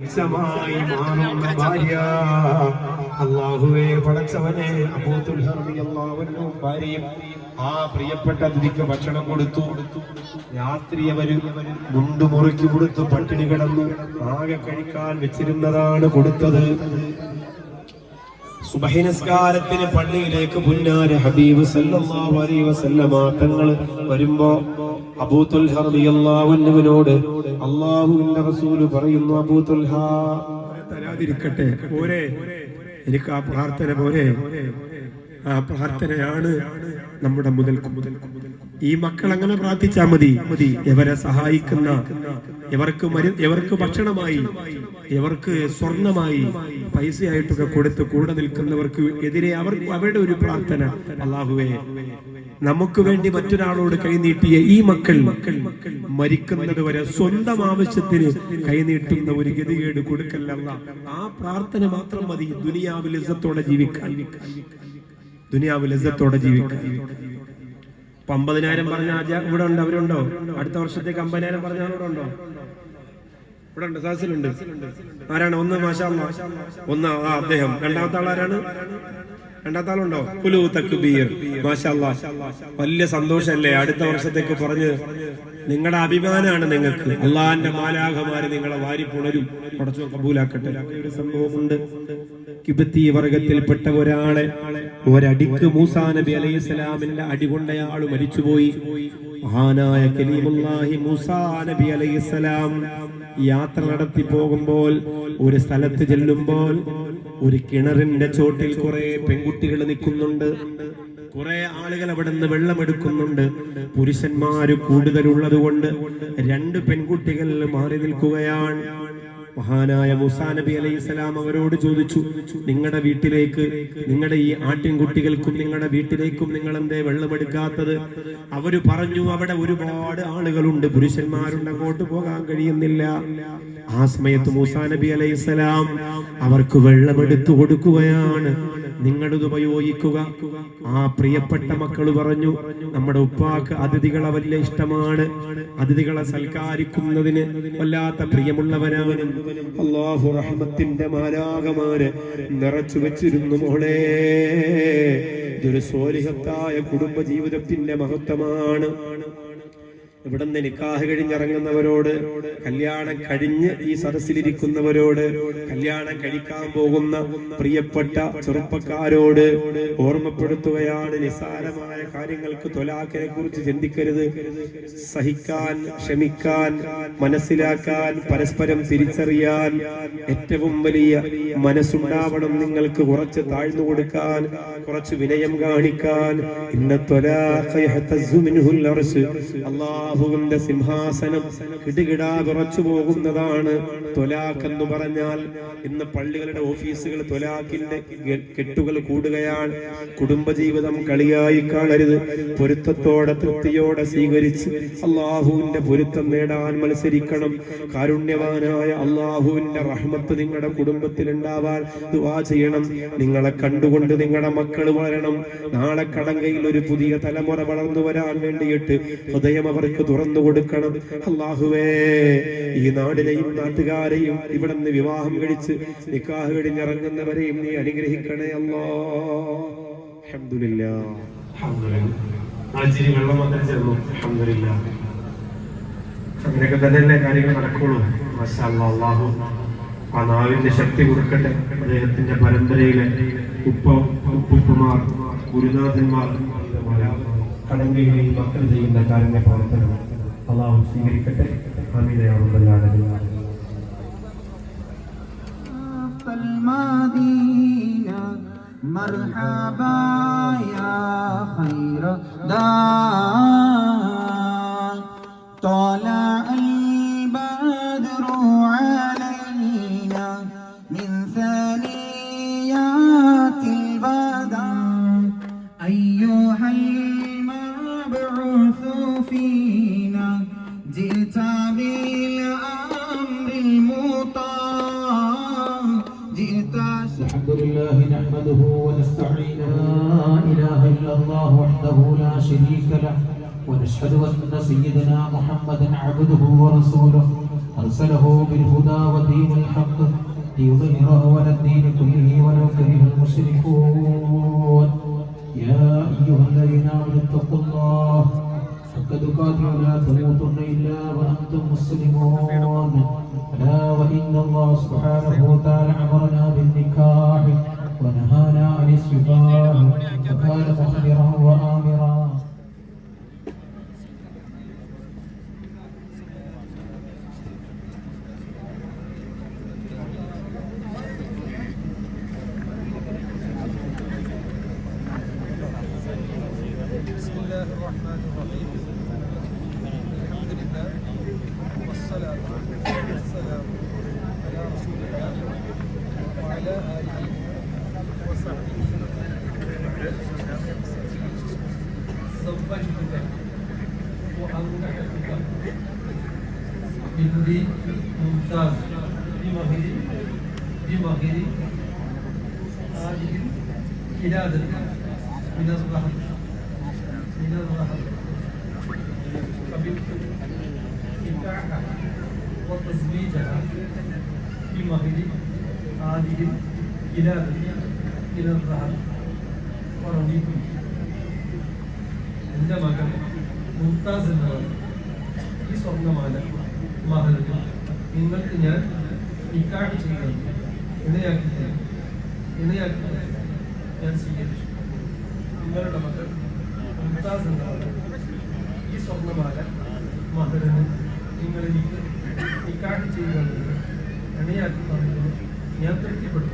മാറുന്ന ഭാര്യ അല്ലാഹുവേ പടച്ചവനെ അബൂ തുൽഹ റളിയല്ലാഹു അൻഹു ഭാര്യയും ആ പ്രിയപ്പെട്ട അതിഥിക്ക് ഭക്ഷണം കൊടുത്തു. രാത്രി അവര് മുണ്ടു മുറുക്കി കൊടുത്തു പട്ടിണി കിടന്നു. ആകെ കഴിക്കാൻ വെച്ചിരുന്നതാണ് കൊടുത്തത്. സുബഹി നിസ്കാരത്തിന് പള്ളിയിലേക്ക് പുന്നാര ഹബീബ് സല്ലല്ലാഹു അലൈഹി വസല്ലമ തങ്ങൾ വരുമ്പോ അബൂ തുൽഹ റളിയല്ലാഹു അൻഹുവിനോട് അല്ലാഹുവിന്റെ റസൂൽ പറയുന്നു, അബൂ തുൽഹ തരാതിരിക്കട്ടെ പോരെ, എനിക്ക് ആ പ്രാർത്ഥന പോരെ, ആ പ്രാർത്ഥനയാണ് നമ്മുടെ മുതൽക്കും. ഈ മക്കൾ അങ്ങനെ പ്രാർത്ഥിച്ചാൽ മതി. ഇവരെ സഹായിക്കുന്ന, ഇവർക്ക് ഭക്ഷണമായി, ഇവർക്ക് സ്വർണമായി, പൈസയായിട്ടൊക്കെ കൊടുത്ത് കൂടെ നിൽക്കുന്നവർക്ക് എതിരെ അവരുടെ ഒരു പ്രാർത്ഥന, അല്ലാഹുവേ നമുക്ക് വേണ്ടി മറ്റൊരാളോട് കൈനീട്ടിയ ഈ മക്കൾ മരിക്കുന്നത് വരെ സ്വന്തം ആവശ്യത്തിന് കൈനീട്ടുന്ന ഒരു ഗതികേട് കൊടുക്കല്ല. ആ പ്രാർത്ഥന മാത്രം മതി ദുനിയാവിൽ ഇസ്സത്തോടെ ജീവിക്കാൻ. ദുനിയാവിൽ ഇസ്സത്തോടെ ജീവിക്കാൻ. 50,000 പറഞ്ഞ ഇവിടെ ഉണ്ട്, അവരുണ്ടോ? അടുത്ത വർഷത്തേക്ക് 50,000 പറഞ്ഞ ഇവിടെ ഉണ്ടോ? ഇവിടെ ഉണ്ട്, സാസിലുണ്ട്. ആരാണ്? ഒന്ന് മാഷാ അല്ലാഹ്, ഒന്ന് അദ്ദേഹം. രണ്ടാമത്തെ ആളാരാണ്? രണ്ടാമത്തെ ആളുണ്ടോ? കുലു തക്ബീർ, മാഷാ അല്ലാഹ്. വലിയ സന്തോഷല്ലേ അടുത്ത വർഷത്തേക്ക് പറഞ്ഞ്. നിങ്ങളുടെ അഭിമാനാണ് നിങ്ങൾക്ക്. അള്ളാഹിന്റെ മാലാഖമാര് നിങ്ങളെ വാരി പുണരും. പടച്ചോൻ കബൂലാക്കട്ടെ. ഒരു സംഭവമുണ്ട്. കിബത്തി വർഗത്തിൽപ്പെട്ട ഒരാളെ ഒരടിക്ക് മൂസാ നബി അലൈഹിസ്സലാമിന്റെ അടികൊണ്ടയാൾ മരിച്ചുപോയി. മഹാനായ കലീമുല്ലാഹി മൂസാ നബി അലൈഹിസ്സലാം യാത്ര നടത്തി പോകുമ്പോൾ ഒരു സ്ഥലത്ത് ചെല്ലുമ്പോൾ ഒരു കിണറിന്റെ ചോട്ടിൽ കുറെ പെൺകുട്ടികൾ നിൽക്കുന്നുണ്ട്. കുറെ ആളുകൾ അവിടെ നിന്ന് വെള്ളമെടുക്കുന്നുണ്ട്. പുരുഷന്മാര് കൂടുതലുള്ളത് കൊണ്ട് 2 പെൺകുട്ടികൾ മാറി നിൽക്കുകയാണ്. മഹാനായ മൂസാ നബി അലൈഹിസ്സലാം അവരോട് ചോദിച്ചു, നിങ്ങളുടെ വീട്ടിലേക്ക്, നിങ്ങളുടെ ഈ ആട്ടിൻകുട്ടികൾക്കും നിങ്ങളുടെ വീട്ടിലേക്കും നിങ്ങൾ എന്തേ വെള്ളമെടുക്കാത്തത്? അവര് പറഞ്ഞു, അവിടെ ഒരുപാട് ആളുകളുണ്ട്, പുരുഷന്മാരുണ്ട്, അങ്ങോട്ട് പോകാൻ കഴിയുന്നില്ല. ആ സമയത്ത് മൂസാ നബി അലൈഹിസ്സലാം അവർക്ക് വെള്ളമെടുത്തു കൊടുക്കുകയാണ്. നിങ്ങളിത് ഉപയോഗിക്കുക. ആ പ്രിയപ്പെട്ട മക്കള് പറഞ്ഞു, നമ്മുടെ ഉപ്പാക്ക് അതിഥികളെ വലിയ ഇഷ്ടമാണ്, അതിഥികളെ സൽക്കരിക്കുന്നതിന് വല്ലാത്ത പ്രിയമുള്ളവരാണ്. അല്ലാഹു റഹ്മത്തിന്റെ മാലാഖമാരെ നിറച്ചു വെച്ചിരുന്നു. മോളെ, ഇതൊരു സ്വാലിഹത്തായ കുടുംബ ജീവിതത്തിന്റെ മഹത്വമാണ്. ഇവിടുന്ന് നിക്കാഹ് കഴിഞ്ഞിറങ്ങുന്നവരോട്, കല്യാണം കഴിഞ്ഞ് ഈ സദസ്സിലിരിക്കുന്നവരോട്, കല്യാണം കഴിക്കാൻ പോകുന്ന പ്രിയപ്പെട്ട ചെറുപ്പക്കാരോട് ഓർമ്മപ്പെടുത്തുകയാണ്, നിസ്സാരമായ കാര്യങ്ങൾക്ക് ത്വലാഖിനെ കുറിച്ച് ചിന്തിക്കരുത്. സഹിക്കാൻ, ക്ഷമിക്കാൻ, മനസ്സിലാക്കാൻ, പരസ്പരം തിരിച്ചറിയാൻ ഏറ്റവും വലിയ മനസ്സുണ്ടാവണം നിങ്ങൾക്ക്. കുറച്ച് താഴ്ന്നു കൊടുക്കാൻ, കുറച്ച് വിനയം കാണിക്കാൻ. അല്ലാഹുവിന്റെ സിംഹാസനം കിടുകിടാ വിറച്ചു പോകുന്നതാണ് ത്വലാഖ് എന്ന് പറഞ്ഞാൽ. ഇന്ന് പള്ളികളുടെ ഓഫീസുകൾ ത്വലാഖിന്റെ കെട്ടുകൾ കൂടുകയാണ്. കുടുംബജീവിതം കളിയായി കാണരുത്. പൊരുത്തത്തോടെ, തൃപ്തിയോടെ സ്വീകരിച്ച് അല്ലാഹുവിന്റെ പൊരുത്തം നേടാൻ മത്സരിക്കണം. കാരുണ്യവാനായ അല്ലാഹുവിന്റെ റഹ്മത്ത് നിങ്ങളുടെ കുടുംബത്തിൽ ഉണ്ടാവാൻ ദുആ ചെയ്യണം. നിങ്ങളെ കണ്ടുകൊണ്ട് നിങ്ങളുടെ മക്കൾ വളരണം. നാളെ കടങ്കയിൽ ഒരു പുതിയ തലമുറ വളർന്നു വരാൻ വേണ്ടിയിട്ട് ഹൃദയം അവർക്ക് തുറന്നു കൊടുക്കണം. അല്ലാഹുവേ, ഈ നാടിനെയും നാട്ടുകാരെയും ഇവിടെ നിന്ന് വിവാഹം കഴിച്ച് നിക്കാഹ് കഴിഞ്ഞിറങ്ങുന്നവരെയും നീ അനുഗ്രഹിക്കണേ അല്ലാഹ്. അൽഹംദുലില്ലാഹ്. വെള്ളം വന്നാൽ ചേർന്നു. അൽഹംദുലില്ലാഹ്. അങ്ങനെയൊക്കെ തന്നെയല്ലേ കാര്യങ്ങൾ നടക്കുള്ളൂ. മാഷാ അല്ലാഹ്. അല്ലാഹു ആ നാവിന്റെ ശക്തി കൊടുക്കട്ടെ. അദ്ദേഹത്തിന്റെ പരമ്പരയിലെ ഉപ്പുമാർ, ഗുരുനാഥന്മാർ കടങ്കയിലെ ഈ മക്കൾ ചെയ്യുന്ന കാരുണ്യ പ്രവർത്തനം അല്ലാഹു സ്വീകരിക്കട്ടെ. ആമീൻ യാ റബ്ബൽ ആലമീൻ. مرحبا يا خير دا طلع البدر علينا من ثنيات البدر أيها المبعوث فينا جئت بالأمر المطاع جئت. الحمد لله نحمده ونستعينه. لا إله إلا الله وحده لا شريك له ونشهد أن سيدنا محمدا عبده ورسوله أرسله بالهدى ودين الحق ليظهره على الدين كله ولو كره المشركون يا أيها الذين آمنوا اتقوا الله حق تقاته ولا تموتن إلا وأنتم مسلمون ألا وإن الله سبحانه وتعالى أمرنا بالنكاح ونهانا عن السفاح وكان مخبرا وآمرا. بسم الله الرحمن الرحيم. الحمد لله والصلاة والسلام على رسول الله وعلى آله وصحبه. زوجتك وأنكحتك بنت ممتاز بمهر هذه الولادة من الرحم قبلت نكاحها وتزويجها بمهر هذه الولادة من الرحم ورضيت എൻ്റെ മകൻ മുംതാസ് എന്നവർ ഈ സ്വർണ്ണമാല മഹറിന് നിങ്ങൾക്ക് ഞാൻ നിക്കാഹ് ചെയ്യുന്നത് ഇണയാക്കി ഞാൻ സ്വീകരിച്ചു. നിങ്ങളുടെ മകൻ മുംതാസ് എന്നവർ ഈ സ്വർണ്ണമാല മഹറിന് നിങ്ങളെനിക്ക് നിക്കാഹ് ചെയ്യുന്നത് ഇണയാക്കി തന്നത് ഞാൻ തൃപ്തിപ്പെട്ടു.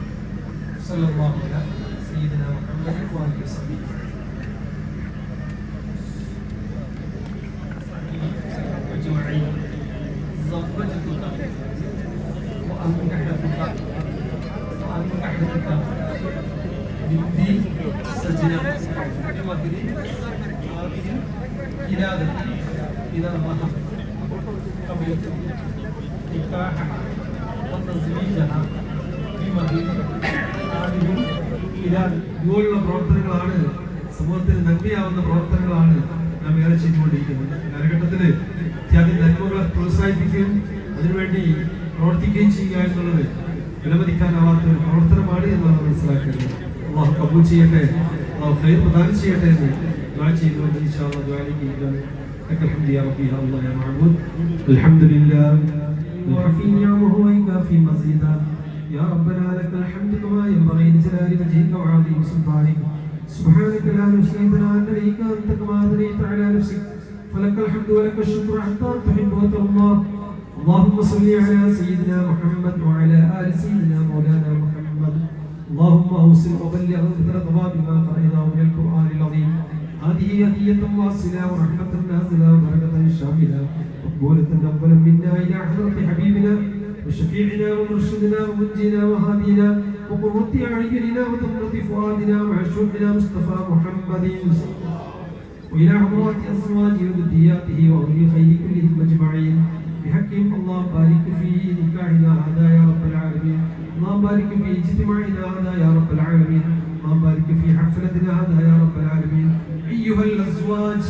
സല്ലല്ലാഹു അലൈഹി സയ്യിദന മുഹമ്മദ് വഅലിഹി വസല്ലം. زوجتك وأنكحتك بنتي سجنة بمهر هذه الولادة إلى المهر قبلت نكاحها وتزويجها بمهر هذه الولادة. ഇതുപോലുള്ള പ്രവർത്തനങ്ങളാണ് സമൂഹത്തിന് നന്മയാവുന്ന പ്രവർത്തനങ്ങളാണ് നാം ഏറെ ചെയ്തുകൊണ്ടിരിക്കുന്നത്. കാലഘട്ടത്തില് ഇത്യാദി നന്മകളെ പ്രോത്സാഹിപ്പിക്കുകയും അതിനുവേണ്ടി പ്രവർത്തിക്കുകയും ചെയ്യുക എന്നുള്ളത് വിലമതിക്കാനാവാത്ത ഒരു പ്രവർത്തനമാണ് എന്നാണ് മനസ്സിലാക്കേണ്ടത്. അള്ളാഹു കബൂൽ ചെയ്യട്ടെ, അള്ളാഹു ഖൈർ പ്രദാനം ചെയ്യട്ടെ എന്ന് ദുആ ചെയ്തുകൊണ്ട് ഇൻഷാ അല്ലാഹ് ദുആയിലേക്ക് الحمد يا ربي يا الله يا معبود الحمد لله وفي نعمه ويكافي مزيدا يا ربنا لك الحمد كما ينبغي لجلال وجهك وعظيم سلطانك سبحانك لا نحصي ثناء عليك انت كما اثنيت على نفسك فلك الحمد ولك الشكر حتى تحب وترضى. اللهم صل على سيدنا محمد وعلى ال سيدنا مولانا محمد. اللهم اوصل وبلغ رضا بما قرأناه من القران العظيم. هذه هدية واصلة ورحمة نازلة وبركة شاملة مقبولة أولا منا إلى حضرة حبيبنا وشفيعنا ومرشدنا ومنجينا وهادينا وقرة أعيننا وتمرة فؤادنا وعشوقنا مصطفى محمد وإلى حضرات أزواجه وذرياته وأولي الخير كلهم أجمعين بحقهم. اللهم بارك في نكاحنا هذا يا رب العالمين. اللهم بارك في اجتماعنا هذا يا رب العالمين. اللهم بارك في حفلتنا هذا يا رب العالمين. أيها الأزواج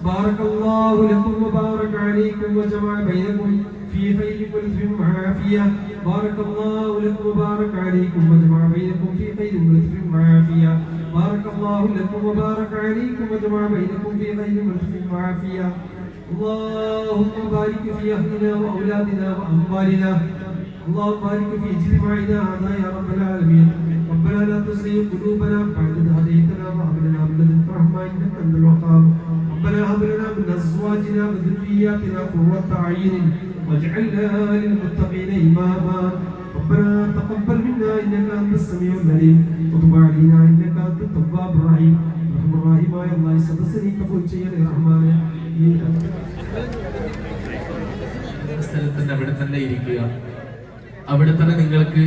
بارك الله لكم وبارك عليكم وجمع بينكم في خير ولطف وعافية. بارك الله لكم وبارك عليكم وجمع بينكم في خير ولطف وعافية. بارك الله لكم وبارك عليكم وجمع بينكم في خير ولطف وعافية. اللهم بارك في أهلنا وأولادنا وأموالنا. اللهم بارك في اجتماعنا هذا يا رب العالمين. ربنا لا تزغ قلوبنا بعد إذ هديتنا وهب لنا من لدنك رحمة إنك أنت الوهاب. ربنا هب لنا من أزواجنا وذرياتنا قرة أعين واجعلنا للمتقين إماما. ربنا تقبل منا إنك أنت السميع العليم وتب علينا إنك أنت التواب الرحيم. رحم الرحيم يا الله സദസ്സിനെ കബൂൽ ചെയ്യണേ റഹ്മാനേ. സ്ഥലത്തിന്റെ അവിടെ തന്നെ ഇരിക്കുക. അവിടെ തന്നെ നിങ്ങൾക്ക്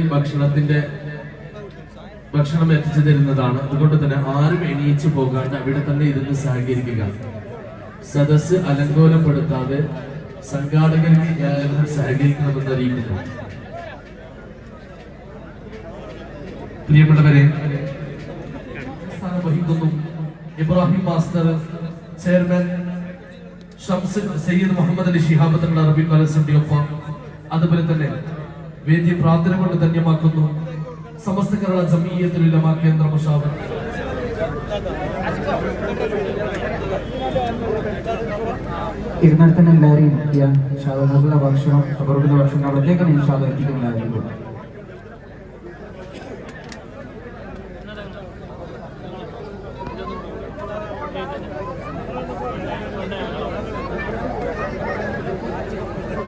ഭക്ഷണം എത്തിച്ചു തരുന്നതാണ്. അതുകൊണ്ട് തന്നെ ആരും എണീച്ചു പോകാണ്ട് അവിടെ തന്നെ ഇരുന്ന് സഹകരിക്കുക. സദസ്സ് അലങ്കോലപ്പെടുത്താതെ സംഘാടകർക്ക് സഹകരിക്കണമെന്ന് അറിയിക്കുന്നു. പ്രിയപ്പെട്ടവരെ, സ്ഥാനം വഹിക്കുന്നു ഇബ്രാഹിം മാസ്റ്റർ, ചെയർമാൻ ഷംസ് സയ്യിദ് മുഹമ്മദ് അലി ശിഹാബ് തങ്ങൾ അറബി കോളേജിന്റെ ഒപ്പം അതുപോലെ തന്നെ വേദി പ്രാർത്ഥന കൊണ്ട് ധന്യമാക്കുന്നു. സമസ്ത കേരള ജമീയത്തുൽ ഉലമാ കേന്ദ്ര മുശാവർ ഇരുന്നിടത്തന്നെ എല്ലാവരെയും ഭക്ഷണം ഭക്ഷണം അവിടത്തേക്കാണ് എത്തിക്കുന്നതായിരിക്കും.